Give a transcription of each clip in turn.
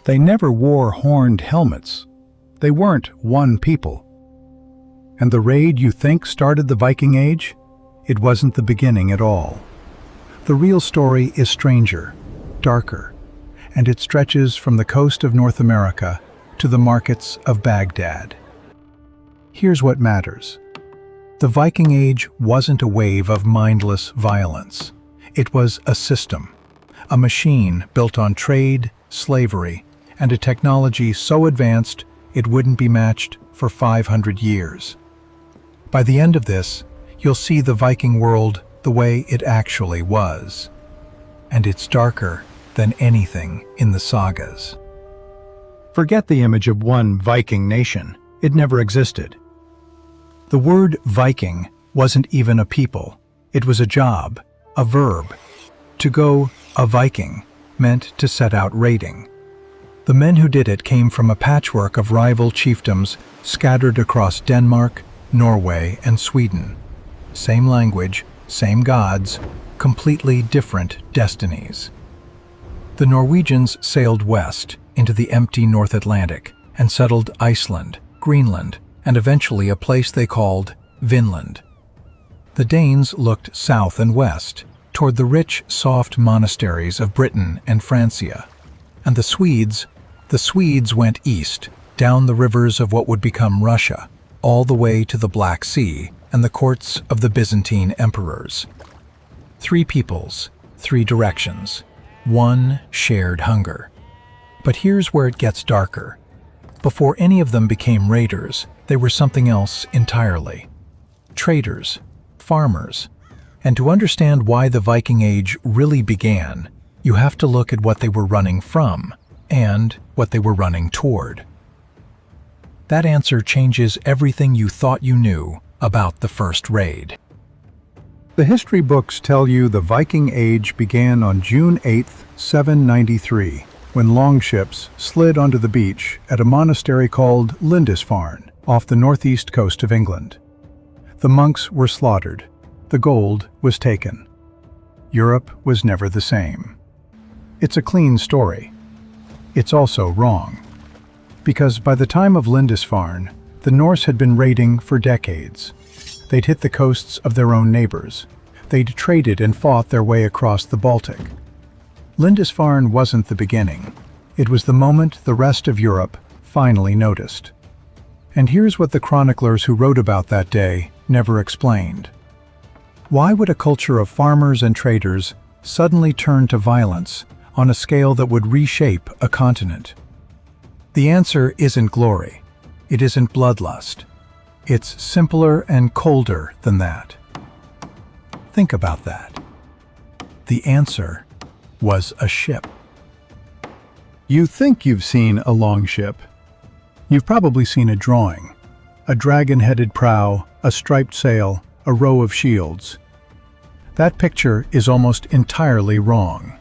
They never wore horned helmets. They weren't one people. And the raid you think started the Viking Age? It wasn't the beginning at all. The real story is stranger, darker, and it stretches from the coast of North America to the markets of Baghdad. Here's what matters. The Viking Age wasn't a wave of mindless violence. It was a system, a machine built on trade, slavery, and a technology so advanced it wouldn't be matched for 500 years. By the end of this, you'll see the Viking world the way it actually was. And it's darker than anything in the sagas. Forget the image of one Viking nation. It never existed. The word Viking wasn't even a people. It was a job, a verb. To go a Viking meant to set out raiding. The men who did it came from a patchwork of rival chiefdoms scattered across Denmark, Norway, and Sweden. Same language, same gods, completely different destinies. The Norwegians sailed west into the empty North Atlantic and settled Iceland, Greenland, and eventually a place they called Vinland. The Danes looked south and west, toward the rich, soft monasteries of Britain and Francia. And the Swedes went east, down the rivers of what would become Russia, all the way to the Black Sea and the courts of the Byzantine emperors. 3 peoples, 3 directions, one shared hunger. But here's where it gets darker. Before any of them became raiders, they were something else entirely. Traders, farmers. And to understand why the Viking Age really began, you have to look at what they were running from and what they were running toward. That answer changes everything you thought you knew about the first raid. The history books tell you the Viking Age began on June 8, 793, when longships slid onto the beach at a monastery called Lindisfarne, off the northeast coast of England. The monks were slaughtered. The gold was taken. Europe was never the same. It's a clean story. It's also wrong. Because by the time of Lindisfarne, the Norse had been raiding for decades. They'd hit the coasts of their own neighbors. They'd traded and fought their way across the Baltic. Lindisfarne wasn't the beginning. It was the moment the rest of Europe finally noticed. And here's what the chroniclers who wrote about that day never explained. Why would a culture of farmers and traders suddenly turn to violence on a scale that would reshape a continent? The answer isn't glory. It isn't bloodlust. It's simpler and colder than that. Think about that. The answer was a ship. You think you've seen a longship. You've probably seen a drawing. A dragon-headed prow, a striped sail, a row of shields. That picture is almost entirely wrong.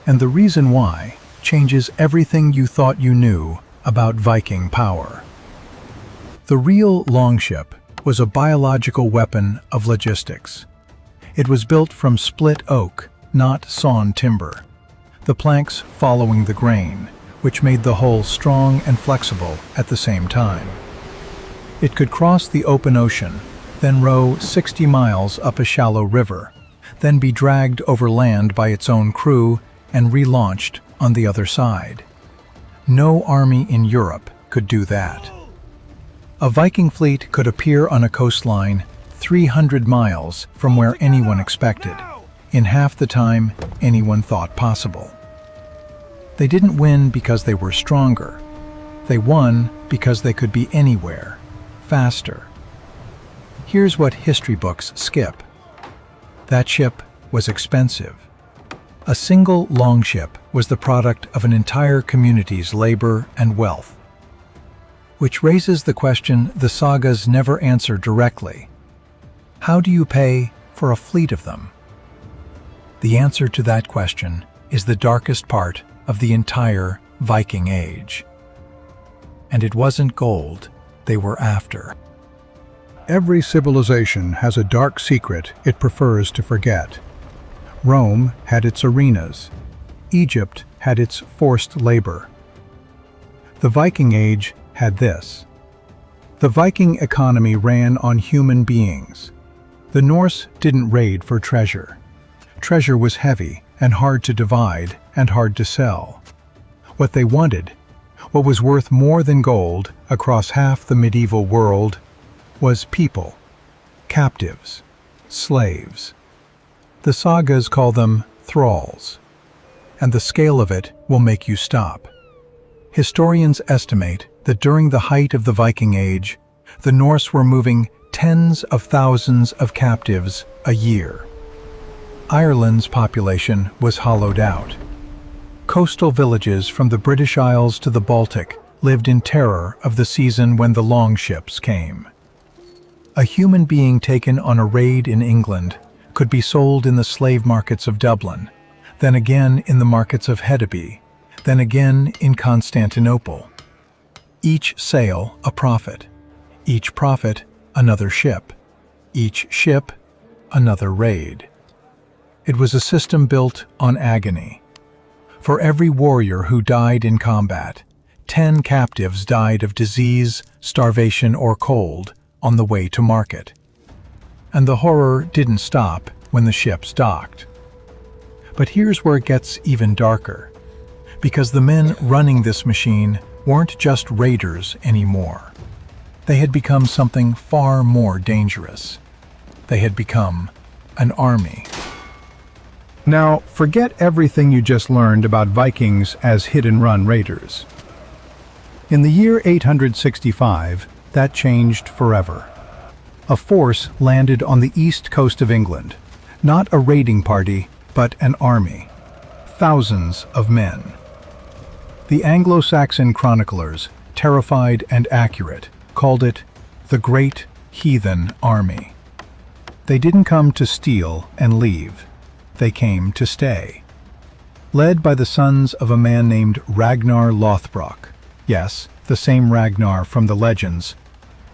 And the reason why changes everything you thought you knew about Viking power. The real longship was a biological weapon of logistics. It was built from split oak, not sawn timber, the planks following the grain, which made the hull strong and flexible at the same time. It could cross the open ocean, then row 60 miles up a shallow river, then be dragged over land by its own crew and relaunched on the other side. No army in Europe could do that. A Viking fleet could appear on a coastline 300 miles from where anyone expected, in half the time anyone thought possible. They didn't win because they were stronger. They won because they could be anywhere, faster. Here's what history books skip. That ship was expensive. A single longship was the product of an entire community's labor and wealth. Which raises the question the sagas never answer directly. How do you pay for a fleet of them? The answer to that question is the darkest part of the entire Viking Age. And it wasn't gold they were after. Every civilization has a dark secret it prefers to forget. Rome had its arenas. Egypt had its forced labor. The Viking Age had this. The Viking economy ran on human beings. The Norse didn't raid for treasure. Treasure was heavy and hard to divide and hard to sell. What they wanted, what was worth more than gold across half the medieval world, was people, captives, slaves. The sagas call them thralls, and the scale of it will make you stop. Historians estimate that during the height of the Viking Age, the Norse were moving tens of thousands of captives a year. Ireland's population was hollowed out. Coastal villages from the British Isles to the Baltic lived in terror of the season when the longships came. A human being taken on a raid in England could be sold in the slave markets of Dublin, then again in the markets of Hedeby, then again in Constantinople. Each sale a profit, each profit another ship, each ship another raid. It was a system built on agony. For every warrior who died in combat, 10 captives died of disease, starvation, or cold on the way to market. And the horror didn't stop when the ships docked. But here's where it gets even darker, because the men running this machine weren't just raiders anymore. They had become something far more dangerous. They had become an army. Now, forget everything you just learned about Vikings as hit-and-run raiders. In the year 865, that changed forever. A force landed on the east coast of England. Not a raiding party, but an army. Thousands of men. The Anglo-Saxon chroniclers, terrified and accurate, called it the Great Heathen Army. They didn't come to steal and leave. They came to stay. Led by the sons of a man named Ragnar Lothbrok, yes, the same Ragnar from the legends,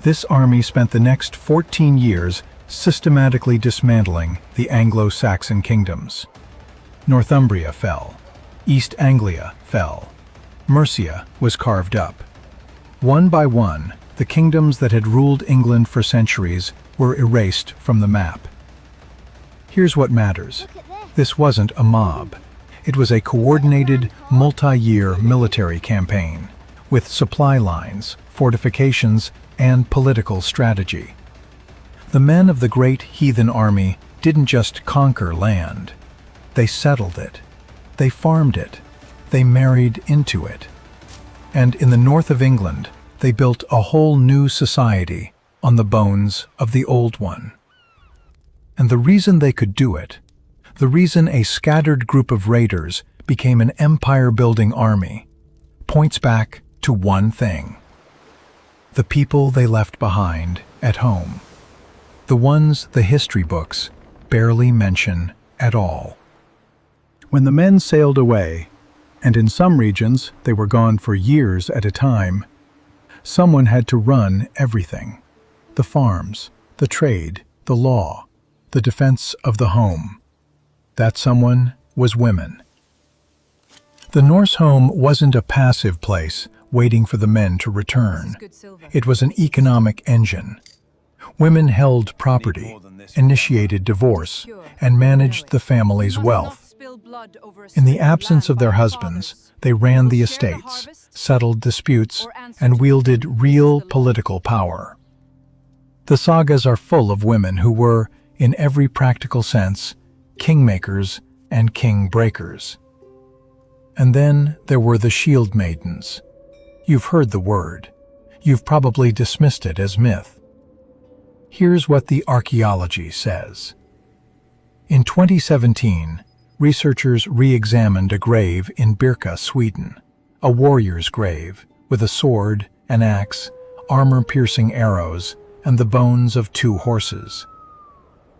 this army spent the next 14 years systematically dismantling the Anglo-Saxon kingdoms. Northumbria fell. East Anglia fell. Mercia was carved up. One by one, the kingdoms that had ruled England for centuries were erased from the map. Here's what matters. This wasn't a mob. It was a coordinated, multi-year military campaign, with supply lines, fortifications, and political strategy. The men of the Great Heathen Army didn't just conquer land. They settled it. They farmed it. They married into it. And in the north of England, they built a whole new society on the bones of the old one. And the reason they could do it, the reason a scattered group of raiders became an empire-building army, points back to one thing: the people they left behind at home. The ones the history books barely mention at all. When the men sailed away, and in some regions they were gone for years at a time, someone had to run everything: the farms, the trade, the law, the defense of the home. That someone was women. The Norse home wasn't a passive place waiting for the men to return. It was an economic engine. Women held property, initiated divorce, and managed the family's wealth. In the absence of their husbands, they ran the estates, settled disputes, and wielded real political power. The sagas are full of women who were, in every practical sense, kingmakers and king-breakers. And then there were the shieldmaidens. You've heard the word. You've probably dismissed it as myth. Here's what the archaeology says. In 2017, researchers re-examined a grave in Birka, Sweden, a warrior's grave with a sword, an axe, armor-piercing arrows, and the bones of 2 horses.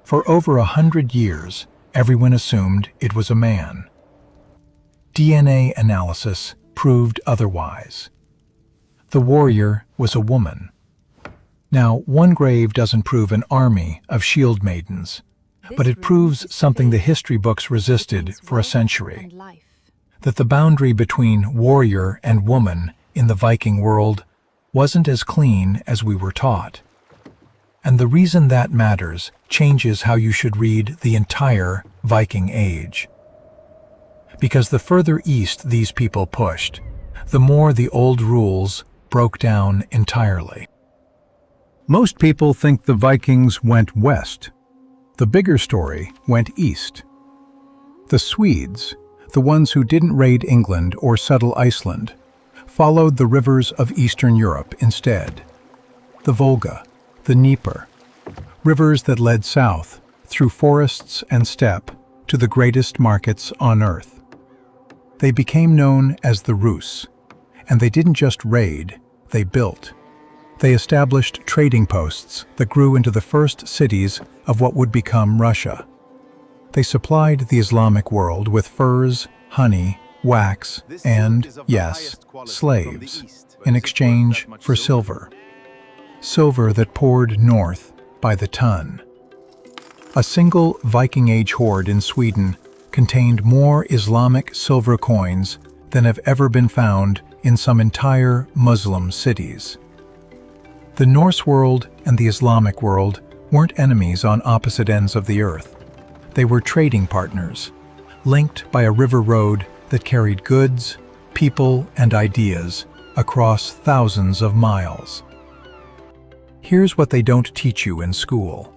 For over 100 years, everyone assumed it was a man. DNA analysis proved otherwise. The warrior was a woman. Now, one grave doesn't prove an army of shield maidens, but it proves something the history books resisted for a century: that the boundary between warrior and woman in the Viking world wasn't as clean as we were taught. And the reason that matters changes how you should read the entire Viking Age. Because the further east these people pushed, the more the old rules broke down entirely. Most people think the Vikings went west. The bigger story went east. The Swedes, the ones who didn't raid England or settle Iceland, followed the rivers of Eastern Europe instead. The Volga, the Dnieper, rivers that led south through forests and steppe to the greatest markets on earth. They became known as the Rus, and they didn't just raid, they built. They established trading posts that grew into the first cities of what would become Russia. They supplied the Islamic world with furs, honey, wax, and, yes, slaves, in exchange for silver. Silver that poured north by the ton. A single Viking Age hoard in Sweden contained more Islamic silver coins than have ever been found in some entire Muslim cities. The Norse world and the Islamic world weren't enemies on opposite ends of the earth. They were trading partners, linked by a river road that carried goods, people, and ideas across thousands of miles. Here's what they don't teach you in school.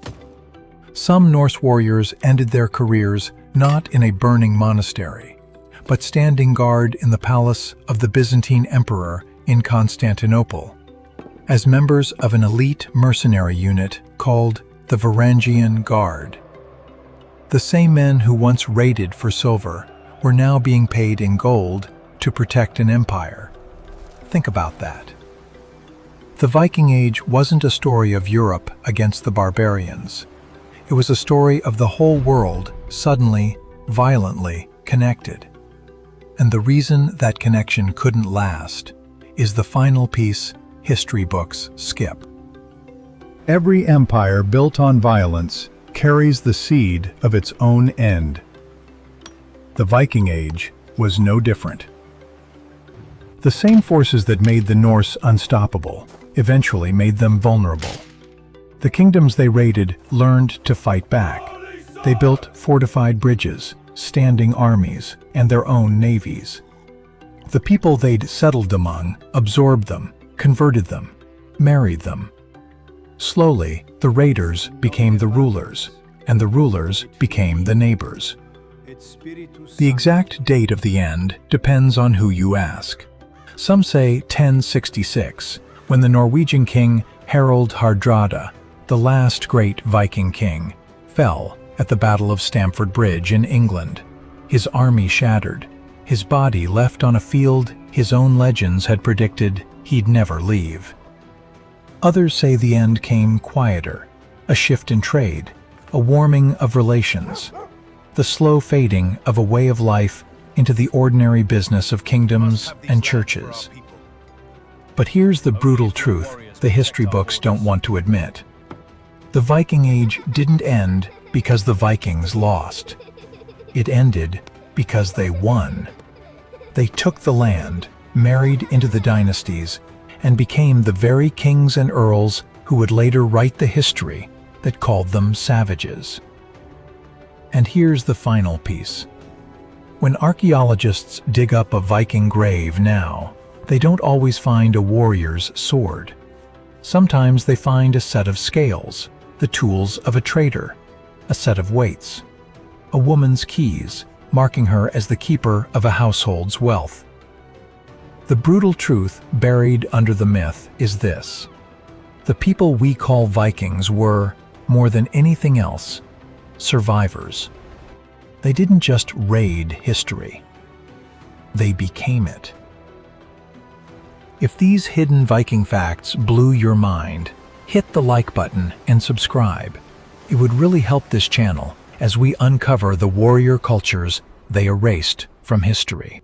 Some Norse warriors ended their careers not in a burning monastery, but standing guard in the palace of the Byzantine emperor in Constantinople, as members of an elite mercenary unit called the Varangian Guard. The same men who once raided for silver were now being paid in gold to protect an empire. Think about that. The Viking Age wasn't a story of Europe against the barbarians. It was a story of the whole world suddenly, violently connected. And the reason that connection couldn't last is the final piece history books skip. Every empire built on violence carries the seed of its own end. The Viking Age was no different. The same forces that made the Norse unstoppable eventually made them vulnerable. The kingdoms they raided learned to fight back. They built fortified bridges, standing armies, and their own navies. The people they'd settled among absorbed them, converted them, married them. Slowly, the raiders became the rulers, and the rulers became the neighbors. The exact date of the end depends on who you ask. Some say 1066, when the Norwegian king Harald Hardrada, the last great Viking king, fell at the Battle of Stamford Bridge in England. His army shattered, his body left on a field his own legends had predicted he'd never leave. Others say the end came quieter, a shift in trade, a warming of relations, the slow fading of a way of life into the ordinary business of kingdoms and churches. But here's the brutal truth the history books don't want to admit. The Viking Age didn't end because the Vikings lost. It ended because they won. They took the land, married into the dynasties, and became the very kings and earls who would later write the history that called them savages. And here's the final piece. When archaeologists dig up a Viking grave now, they don't always find a warrior's sword. Sometimes they find a set of scales, the tools of a trader, a set of weights, a woman's keys, marking her as the keeper of a household's wealth. The brutal truth buried under the myth is this. The people we call Vikings were, more than anything else, survivors. They didn't just raid history. They became it. If these hidden Viking facts blew your mind, hit the like button and subscribe. It would really help this channel as we uncover the warrior cultures they erased from history.